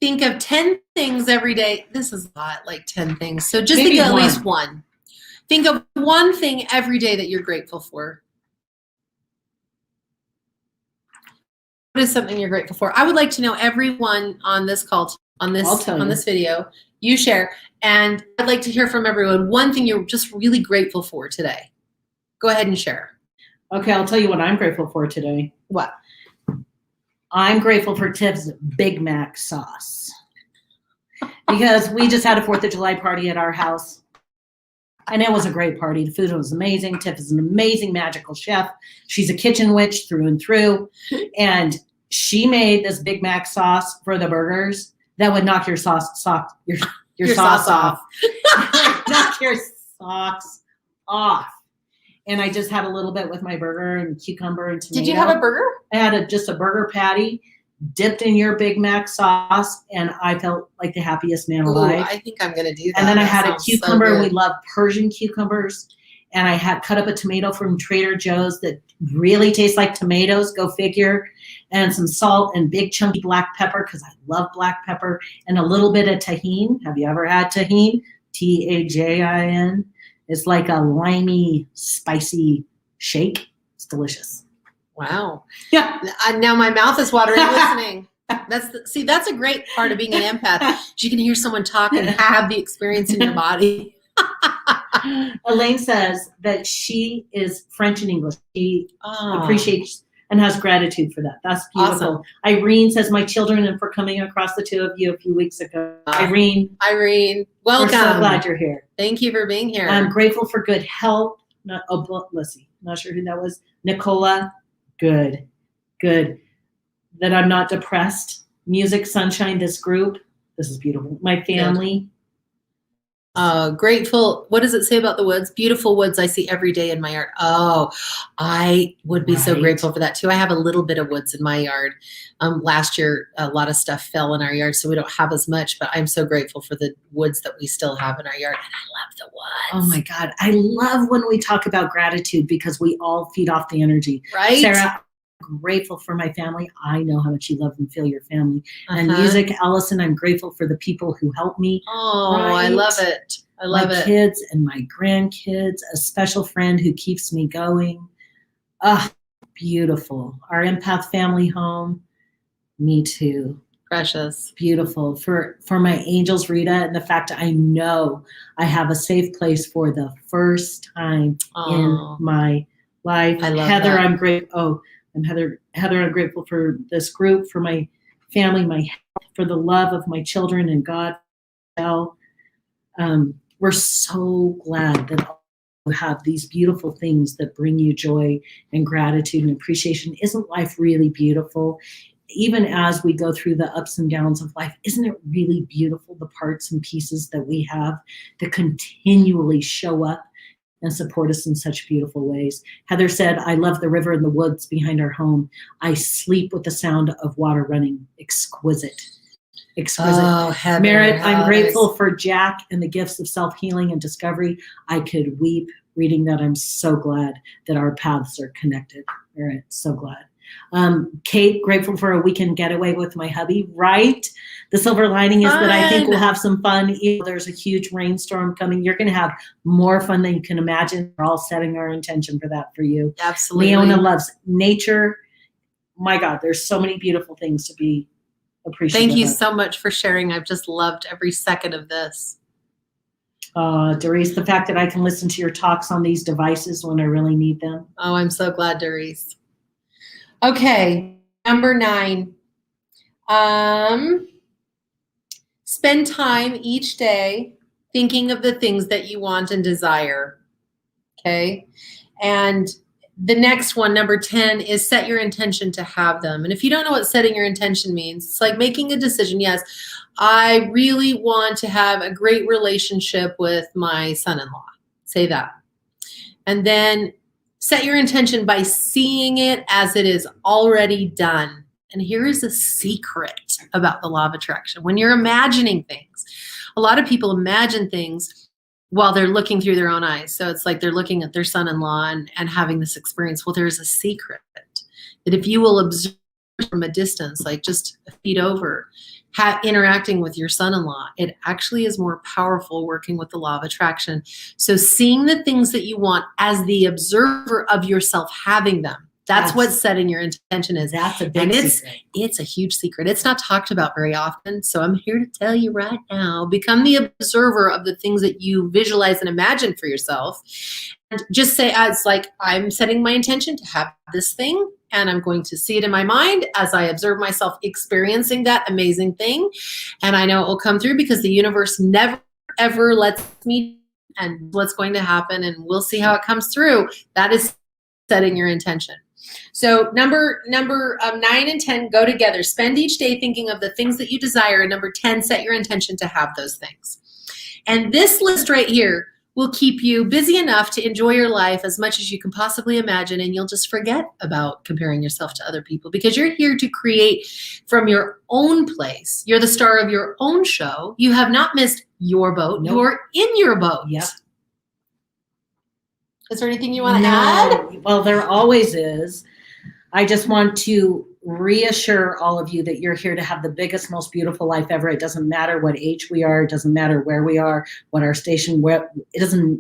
Think of 10 things every day. This is a lot, like 10 things. So just think of at least one. Think of one thing every day that you're grateful for. What is something you're grateful for? I would like to know everyone on this call, on this video, you share. And I'd like to hear from everyone one thing you're just really grateful for today. Go ahead and share. Okay, I'll tell you what I'm grateful for today. What? I'm grateful for Tiff's Big Mac sauce. Because we just had a 4th of July party at our house. And it was a great party. The food was amazing. Tiff is an amazing magical chef. She's a kitchen witch through and through. And she made this Big Mac sauce for the burgers that would knock your sauce off. Knock your socks off. And I just had a little bit with my burger and cucumber and tomato. Did you have a burger? I had just a burger patty dipped in your Big Mac sauce, and I felt like the happiest man alive. I think I'm going to do that. And then I had a cucumber. We love Persian cucumbers. And I had cut up a tomato from Trader Joe's that really tastes like tomatoes, go figure, and some salt and big chunky black pepper, because I love black pepper, and a little bit of tahini. Have you ever had tahini? Tajin. It's like a limey, spicy shake. It's delicious. Wow. Yeah. Now my mouth is watering listening. That's a great part of being an empath. You can hear someone talk and have the experience in your body. Elaine says that she is French and English. She appreciates and has gratitude for that. That's beautiful. Awesome. Irene says, my children, and for coming across the 2 of you a few weeks ago. Irene, welcome. We're so glad you're here. Thank you for being here. I'm grateful for good health. Let's see. Not sure who that was. Nicola, good. That I'm not depressed. Music, sunshine, this group. This is beautiful. My family. Grateful. What does it say about the woods? Beautiful woods I see every day in my yard. Oh, I would be so Right. grateful for that too. I have a little bit of woods in my yard. Last year, a lot of stuff fell in our yard, so we don't have as much, but I'm so grateful for the woods that we still have in our yard. And I love the woods. Oh my God. I love when we talk about gratitude because we all feed off the energy. Right? Sarah, I'm grateful for my family. I know how much you love and feel your family. And Uh-huh. music, Allison, I'm grateful for the people who help me. Oh, I Right. love it. I love My it. kids and my grandkids, a special friend who keeps me going. Ah, beautiful. Our empath family home. Me too. Precious. Beautiful. For my angels, Rita, and the fact I know I have a safe place for the first time in my life. I love Heather, that. I'm great. Oh, I'm Heather. Heather, I'm grateful for this group, for my family, my health, for the love of my children and God. We're so glad that you have these beautiful things that bring you joy and gratitude and appreciation. Isn't life really beautiful? Even as we go through the ups and downs of life, isn't it really beautiful, the parts and pieces that we have that continually show up and support us in such beautiful ways? Heather said, I love the river and the woods behind our home. I sleep with the sound of water running. Exquisite. Exquisite. Oh, Heather, Merritt, how I'm nice. grateful for Jack and the gifts of self-healing and discovery. I could weep reading that. I'm so glad that our paths are connected. Merritt, so glad. Kate, grateful for a weekend getaway with my hubby. Right? The silver lining is that I think Fun. we'll have some fun. Even though there's a huge rainstorm coming, you're going to have more fun than you can imagine. We're all setting our intention for that for you. Absolutely. Leona loves nature. My God, there's so many beautiful things to be appreciative Thank you of. so much for sharing. I've just loved every second of this. Doris, the fact that I can listen to your talks on these devices when I really need them. Oh, I'm so glad, Doris. Okay, number 9. Spend time each day thinking of the things that you want and desire. Okay. And the next one, number 10, is set your intention to have them. And if you don't know what setting your intention means, it's like making a decision. Yes, I really want to have a great relationship with my son-in-law. Say that. And then set your intention by seeing it as it is already done. And here is a secret about the law of attraction. When you're imagining things, a lot of people imagine things while they're looking through their own eyes. So it's like they're looking at their son-in-law and having this experience. Well, there's a secret that if you will observe from a distance, like just a feet over, interacting with your son-in-law, it actually is more powerful working with the law of attraction. So seeing the things that you want as the observer of yourself having them, that's what setting your intention is. That's a big secret. It's a huge secret. It's not talked about very often. So I'm here to tell you right now, become the observer of the things that you visualize and imagine for yourself. And just say, as like, I'm setting my intention to have this thing, and I'm going to see it in my mind as I observe myself experiencing that amazing thing. And I know it will come through because the universe never, ever lets me and what's going to happen, and we'll see how it comes through. That is setting your intention. So number 9 and 10 go together. Spend each day thinking of the things that you desire. And number 10, set your intention to have those things. And this list right here will keep you busy enough to enjoy your life as much as you can possibly imagine, and you'll just forget about comparing yourself to other people because you're here to create from your own place. You're the star of your own show. You have not missed your boat. Nope. You're in your boat. Yep. Is there anything you want to add? Well, there always is. I just want to reassure all of you that you're here to have the biggest, most beautiful life ever. It doesn't matter what age we are. It doesn't matter where we are, what our station,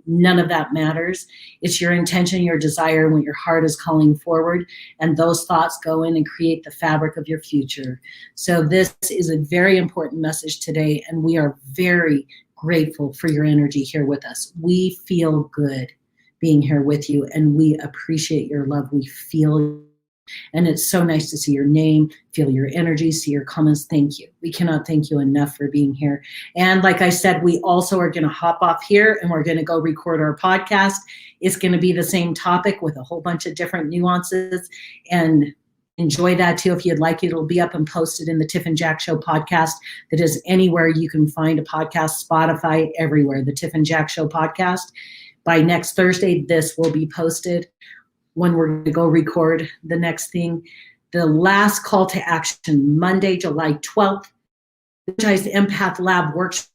none of that matters. It's your intention, your desire, and what your heart is calling forward. And those thoughts go in and create the fabric of your future. So this is a very important message today. And we are very grateful for your energy here with us. We feel good being here with you, and we appreciate your love. We feel, and it's so nice to see your name, feel your energy, see your comments. Thank you. We cannot thank you enough for being here. And like I said, we also are going to hop off here and we're going to go record our podcast. It's going to be the same topic with a whole bunch of different nuances. And enjoy that too. If you'd like, it'll be up and posted in the Tiff and Jack Show podcast. That is anywhere you can find a podcast, Spotify, everywhere. The Tiff and Jack Show podcast. By next Thursday, this will be posted when we're going to go record the next thing. The last call to action, Monday, July 12th, the Energized Empath Lab workshop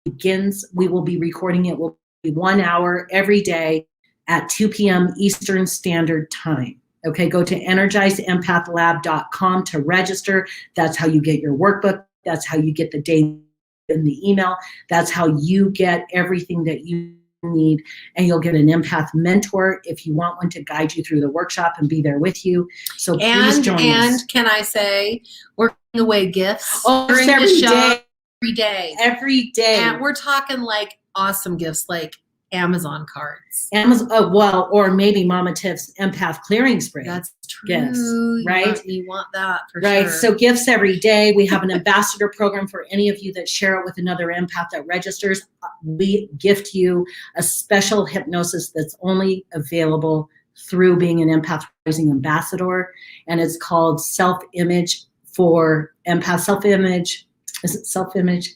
begins. We will be recording it. Will be 1 hour every day at 2 p.m. Eastern Standard Time. Okay, go to energizedempathlab.com to register. That's how you get your workbook. That's how you get the date in the email. That's how you get everything that you need. And you'll get an empath mentor if you want one to guide you through the workshop and be there with you. So please join us. And can I say, we're giving away gifts during the show day. every day. Every day. And we're talking like awesome gifts, like Amazon cards. Or maybe Mama Tiff's empath clearing spray. That's true. Gifts, right? You want that for right. sure. So gifts every day. We have an ambassador program for any of you that share it with another empath that registers. We gift you a special hypnosis that's only available through being an Empath Rising ambassador. And it's called Self-Image for Empath. Self-Image. Is it self-image?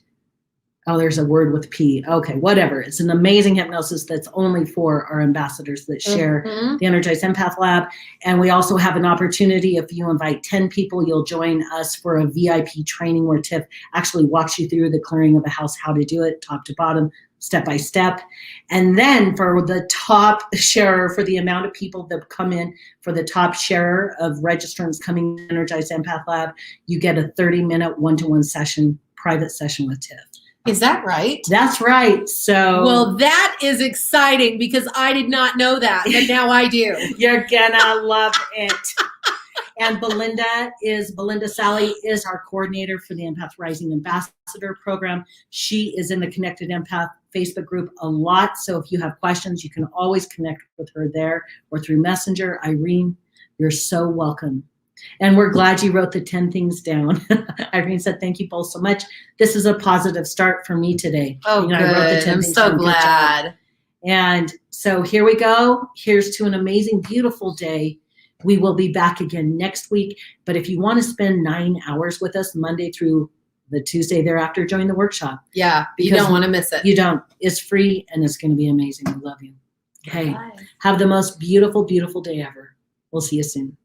Oh, there's a word with P. Okay, whatever. It's an amazing hypnosis that's only for our ambassadors that share the Energized Empath Lab. And we also have an opportunity, if you invite 10 people, you'll join us for a VIP training where Tiff actually walks you through the clearing of a house, how to do it, top to bottom, step by step. And then for the top sharer, for the amount of people that come in, for the top sharer of registrants coming to Energized Empath Lab, you get a 30-minute one-to-one session, private session with Tiff. Is that right? That's right. So, well, that is exciting because I did not know that, but now I do. You're gonna love it. And Belinda Sally is our coordinator for the Empath Rising Ambassador Program. She is in the Connected Empath Facebook group a lot. So if you have questions, you can always connect with her there or through Messenger. Irene, you're so welcome. And we're glad you wrote the 10 things down. Irene said, thank you both so much. This is a positive start for me today. Oh, good. I wrote the 10 I'm things so down. Glad. And so here we go. Here's to an amazing, beautiful day. We will be back again next week. But if you want to spend 9 hours with us Monday through the Tuesday thereafter, join the workshop. Yeah, you don't want to miss it. You don't. It's free and it's going to be amazing. We love you. Okay. Bye. Have the most beautiful, beautiful day ever. We'll see you soon.